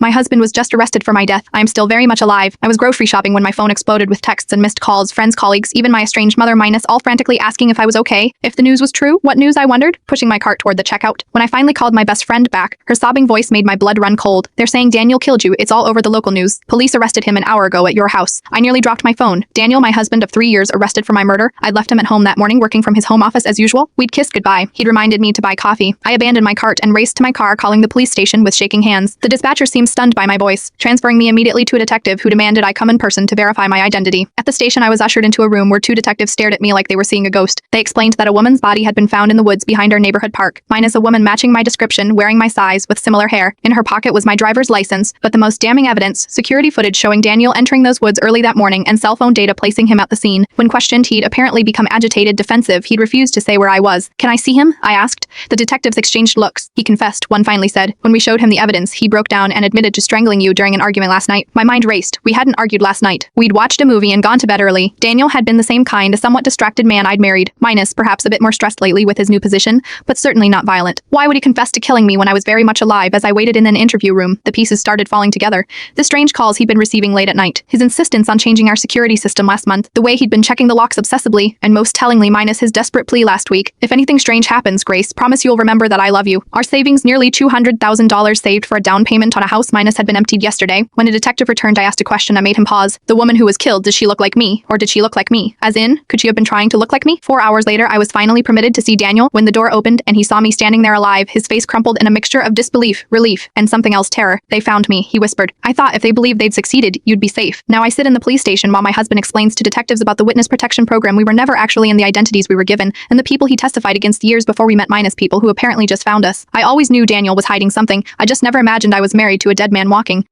My husband was just arrested for my death. I am still very much alive. I was grocery shopping when my phone exploded with texts and missed calls, friends, colleagues, even my estranged mother minus all frantically asking if I was okay. If the news was true, what news, I wondered, pushing my cart toward the checkout. When I finally called my best friend back, her sobbing voice made my blood run cold. They're saying Daniel killed you. It's all over the local news. Police arrested him an hour ago at your house. I nearly dropped my phone. Daniel, my husband of 3 years, arrested for my murder. I'd left him at home that morning working from his home office as usual. We'd kissed goodbye. He'd reminded me to buy coffee. I abandoned my cart and raced to my car, calling the police station with shaking hands. The dispatcher seemed stunned by my voice, transferring me immediately to a detective who demanded I come in person to verify my identity. At the station, I was ushered into a room where 2 detectives stared at me like they were seeing a ghost. They explained that a woman's body had been found in the woods behind our neighborhood park. Mine is a woman matching my description, wearing my size, with similar hair. In her pocket was my driver's license, but the most damning evidence, security footage showing Daniel entering those woods early that morning and cell phone data placing him at the scene. When questioned, he'd apparently become agitated, defensive. He'd refused to say where I was. Can I see him? I asked. The detectives exchanged looks. He confessed, one finally said. When we showed him the evidence, he broke down and admitted to strangling you during an argument last night. My mind raced. We hadn't argued last night. We'd watched a movie and gone to bed early. Daniel had been the same kind, a somewhat distracted man I'd married, minus perhaps a bit more stressed lately with his new position, but certainly not violent. Why would he confess to killing me when I was very much alive? As I waited in an interview room, the pieces started falling together. The strange calls he'd been receiving late at night, his insistence on changing our security system last month, the way he'd been checking the locks obsessively, and most tellingly minus his desperate plea last week. If anything strange happens, Grace, promise you'll remember that I love you. Our savings, nearly $200,000 saved for a down payment on a house minus, had been emptied yesterday. When a detective returned, I asked a question that made him pause. The woman who was killed, does she look like me? Or did she look like me? As in, could she have been trying to look like me? 4 hours later, I was finally permitted to see Daniel. When the door opened and he saw me standing there alive, his face crumpled in a mixture of disbelief, relief, and something else, terror. They found me, he whispered. I thought if they believed they'd succeeded, you'd be safe. Now I sit in the police station while my husband explains to detectives about the witness protection program we were never actually in, the identities we were given, and the people he testified against years before we met minus people who apparently just found us. I always knew Daniel was hiding something. I just never imagined I was married to a dead man walking.